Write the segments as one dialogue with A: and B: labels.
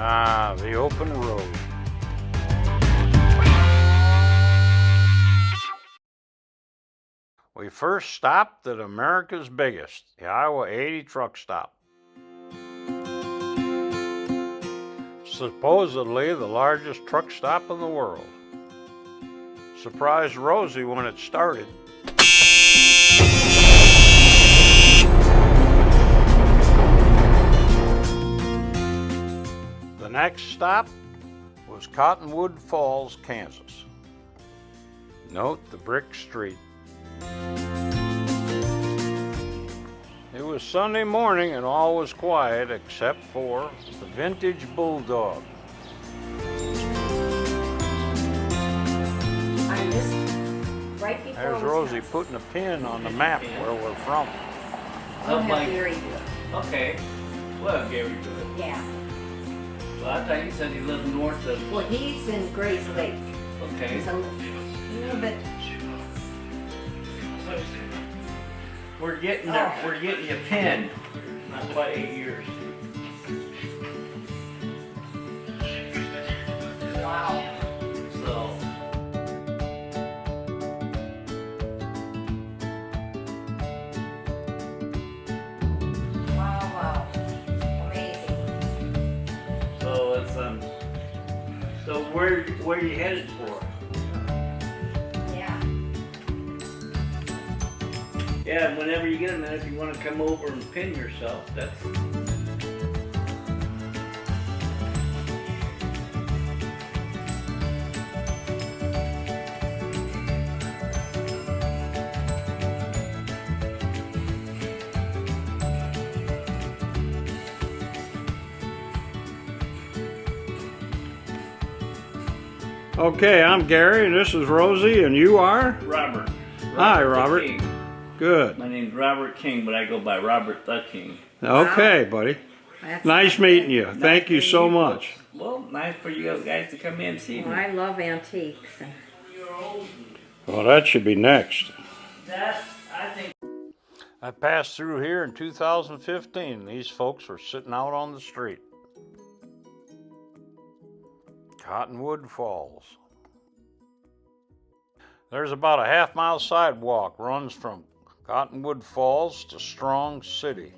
A: Ah, the open road. We first stopped at America's biggest, the Iowa 80 truck stop. Supposedly the largest truck stop in the world. Surprised Rosie when it started. The next stop was Cottonwood Falls, Kansas. Note the brick street. It was Sunday morning and all was quiet except for the vintage bulldog. There's Rosie putting a pin on the map where we're from.
B: I'll have Gary do it. Okay. Well, Gary do it.
C: Yeah.
B: Well, I thought you said he lived north of...
C: Well, he's in Grays Lake.
B: Okay.
C: He's a little bit...
B: We're getting there. We're getting you pinned. Not quite 8 years.
C: Wow.
B: So...
C: Wow. Amazing.
B: So it's So where are you headed for? Yeah, whenever you get a minute, if you want to come over and pin yourself, that's...
A: Okay, I'm Gary and this is Rosie and you are?
B: Robert.
A: Hi, Robert.
B: King.
A: Good.
B: My name's Robert King, but I go by Robert the King.
A: Okay, buddy.
C: That's
A: Nice meeting you. Thank you so much.
B: Well, nice for you guys to come in and see me.
C: Well, I love antiques.
A: Well, that should be next.
B: That, I think...
A: I passed through here in 2015. These folks were sitting out on the street. Cottonwood Falls. There's about a half-mile sidewalk runs from Cottonwood Falls to Strong City.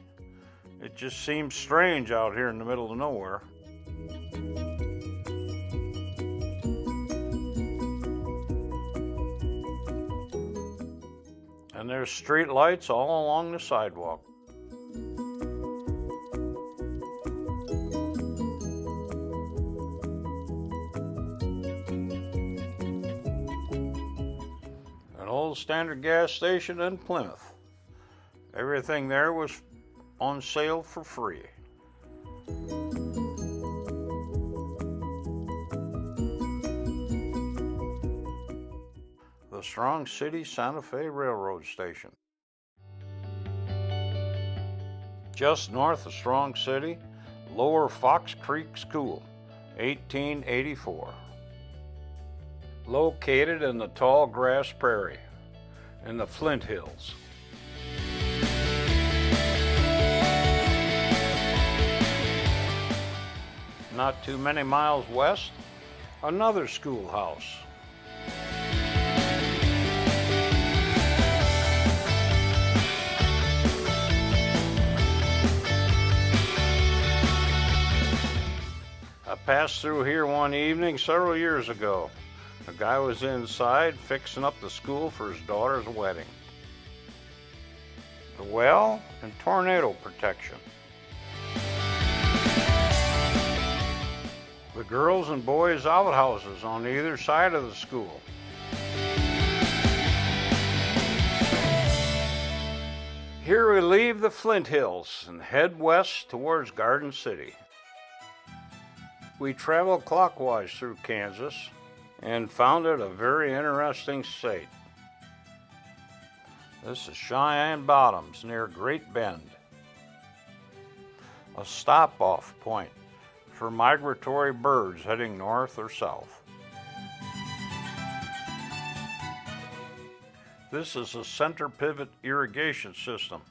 A: It just seems strange out here in the middle of nowhere. And there's street lights all along the sidewalk. An old standard gas station in Plymouth. Everything there was on sale for free. The Strong City Santa Fe Railroad Station. Just north of Strong City, Lower Fox Creek School, 1884. Located in the tall grass prairie in the Flint Hills. Not too many miles west, another schoolhouse. I passed through here one evening several years ago. A guy was inside fixing up the school for his daughter's wedding. The well and tornado protection. The girls and boys outhouses on either side of the school. Here we leave the Flint Hills and head west towards Garden City. We traveled clockwise through Kansas and found it a very interesting state. This is Cheyenne Bottoms near Great Bend, a stop-off point for migratory birds heading north or south. This is a center pivot irrigation system.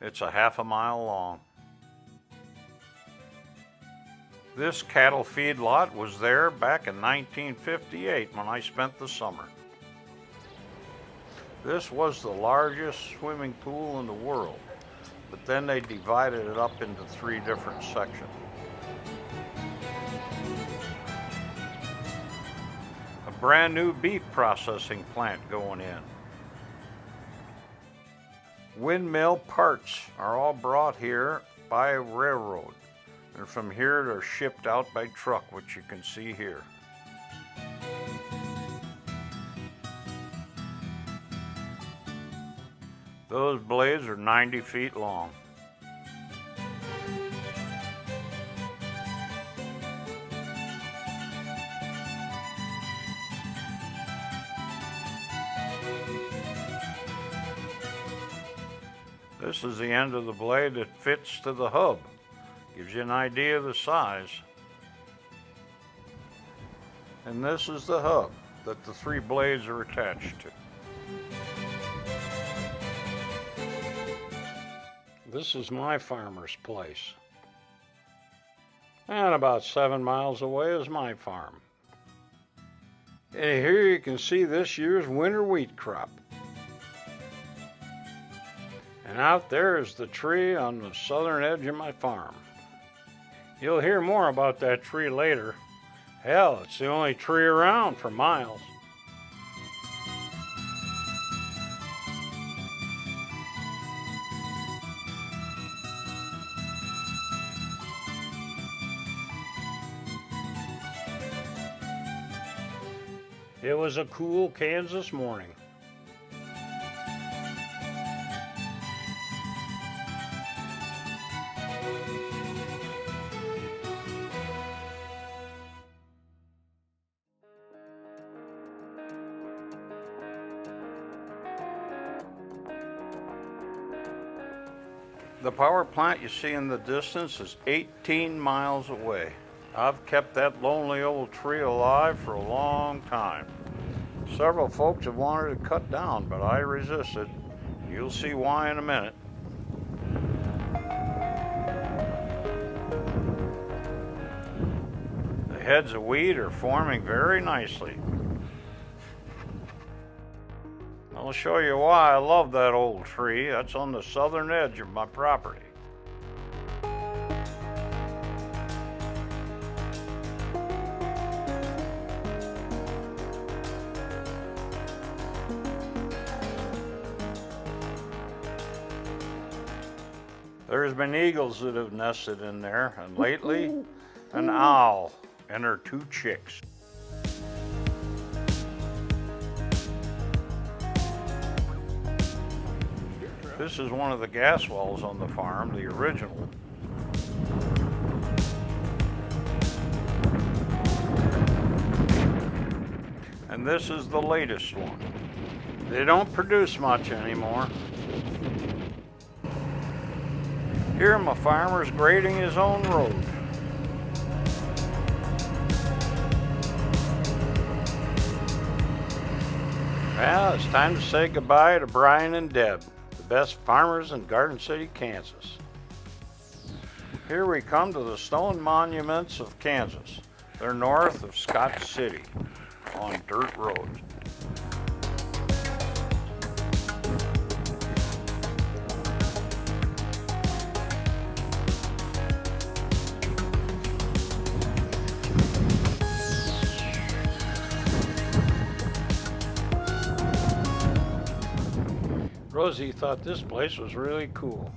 A: It's a half a mile long. This cattle feed lot was there back in 1958 when I spent the summer. This was the largest swimming pool in the world, but then they divided it up into 3 different sections. A brand new beef processing plant going in. Windmill parts are all brought here by railroad, and from here they're shipped out by truck, which you can see here. Those blades are 90 feet long. This is the end of the blade that fits to the hub. Gives you an idea of the size. And this is the hub that the 3 blades are attached to. This is my farmer's place. And about 7 miles away is my farm. And here you can see this year's winter wheat crop. And out there is the tree on the southern edge of my farm. You'll hear more about that tree later. Hell, it's the only tree around for miles. It was a cool Kansas morning. The power plant you see in the distance is 18 miles away. I've kept that lonely old tree alive for a long time. Several folks have wanted to cut down, but I resisted. You'll see why in a minute. The heads of wheat are forming very nicely. I'll show you why I love that old tree. That's on the southern edge of my property. There's been eagles that have nested in there, and lately, an owl and her 2 chicks. This is one of the gas wells on the farm, the original. And this is the latest one. They don't produce much anymore. Here my farmer's grading his own road. Well, it's time to say goodbye to Brian and Deb, the best farmers in Garden City, Kansas. Here we come to the stone monuments of Kansas. They're north of Scott City on dirt roads. Rosie thought this place was really cool.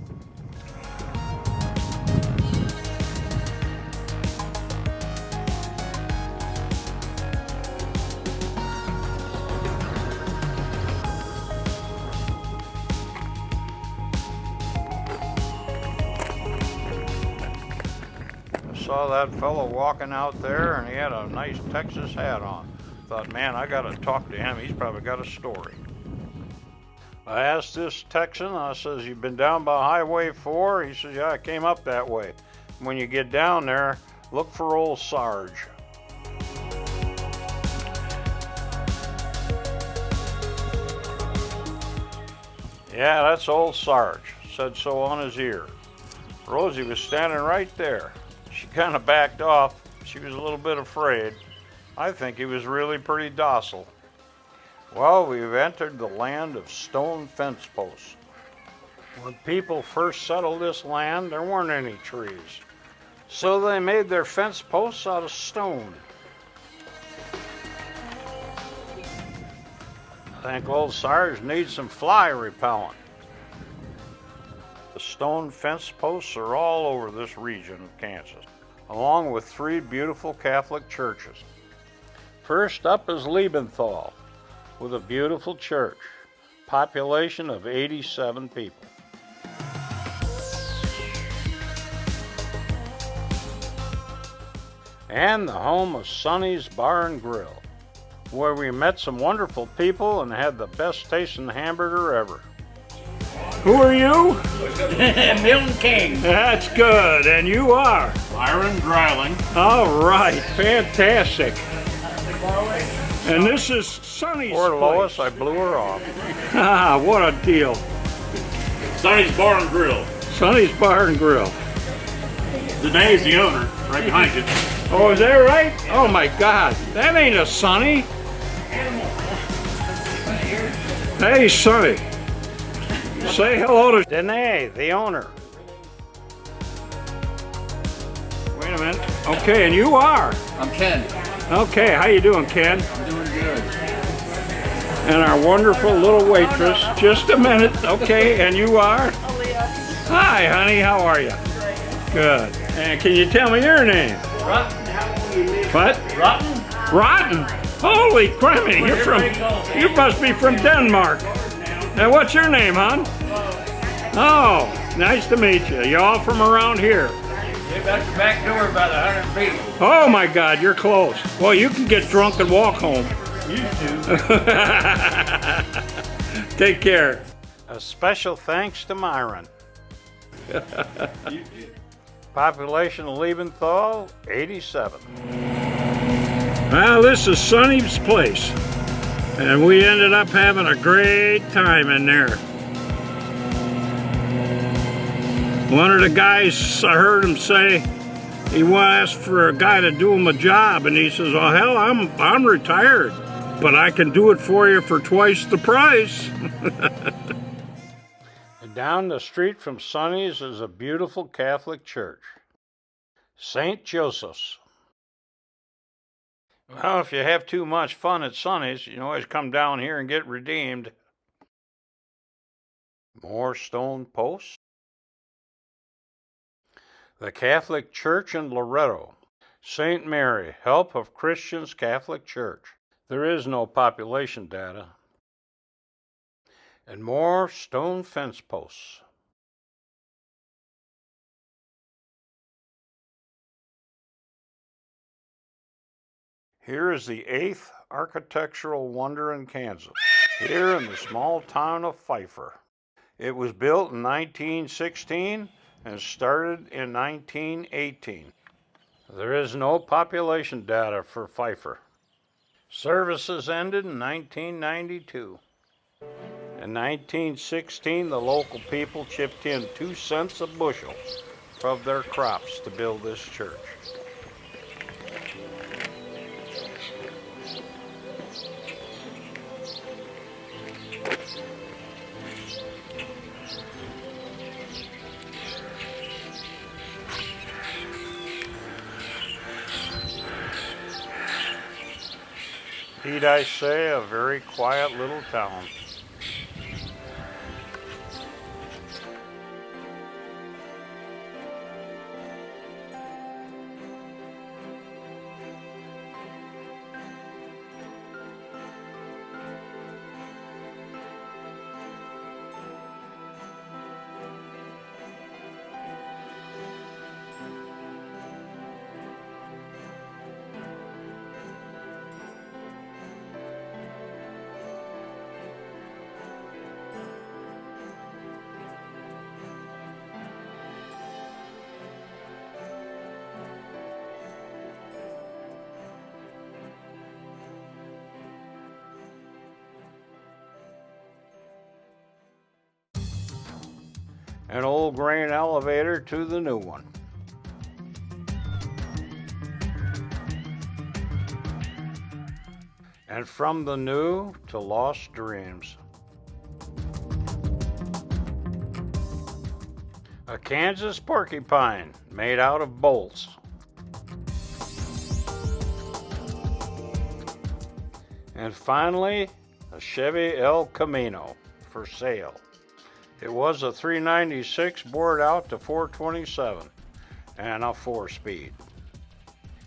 A: I saw that fellow walking out there and he had a nice Texas hat on. Thought, man, I gotta talk to him. He's probably got a story. I asked this Texan, I says, you been down by Highway 4? He says, yeah, I came up that way. When you get down there, look for old Sarge. Yeah, that's old Sarge, said so on his ear. Rosie was standing right there. She kind of backed off. She was a little bit afraid. I think he was really pretty docile. Well, we've entered the land of stone fence posts. When people first settled this land, there weren't any trees. So they made their fence posts out of stone. I think old Sarge needs some fly repellent. The stone fence posts are all over this region of Kansas, along with 3 beautiful Catholic churches. First up is Liebenthal, with a beautiful church, population of 87 people. And the home of Sonny's Bar and Grill, where we met some wonderful people and had the best tasting hamburger ever. Who are you?
B: Milton King.
A: That's good, and you are?
D: Byron Dreiling.
A: All right, fantastic. And this is Sonny's
D: Poor Lois,
A: place.
D: I blew her off.
A: Ah, what a deal.
D: Sonny's Bar and Grill.
A: Sonny's Bar and Grill.
D: Danae's the owner, right behind you.
A: Oh, is that right? Oh my God, that ain't a Sonny. Hey, Sonny. Say hello to Danae, the owner. Wait a minute. Okay, and you are?
E: I'm Ken.
A: Okay, how you doing, Ken?
E: I'm doing good.
A: And our wonderful little waitress. Just a minute. Okay, and you are? Hi, honey. How are you? Good. And can you tell me your name?
B: Rotten. How long you live?
A: What?
B: Rotten.
A: Rotten. Holy criminy! You must be from Denmark. Now, what's your name, hon? Oh, nice to meet you. You all from around here?
B: You're about the back door about 100 feet.
A: Oh my God, you're close. Well, you can get drunk and walk home.
B: Used to.
A: Take care. A special thanks to Myron. Population of Liebenthal, 87. Well, this is Sonny's place. And we ended up having a great time in there. One of the guys, I heard him say, he asked for a guy to do him a job, and he says, "Oh hell, I'm retired, but I can do it for you for twice the price." Down the street from Sonny's is a beautiful Catholic church, St. Joseph's. Well, if you have too much fun at Sonny's, you can always come down here and get redeemed. More stone posts. The Catholic Church in Loretto, St. Mary, Help of Christians Catholic Church. There is no population data. And more stone fence posts. Here is the 8th architectural wonder in Kansas, here in the small town of Pfeiffer. It was built in 1916 and started in 1918. There is no population data for Pfeiffer. Services ended in 1992. In 1916, the local people chipped in 2 cents a bushel of their crops to build this church. Need I say, a very quiet little town. An old grain elevator to the new one. And from the new to lost dreams. A Kansas porcupine made out of bolts. And finally, a Chevy El Camino for sale. It was a 396 bored out to 427 and a 4-speed.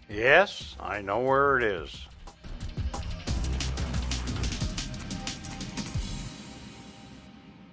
A: Yes, I know where it is.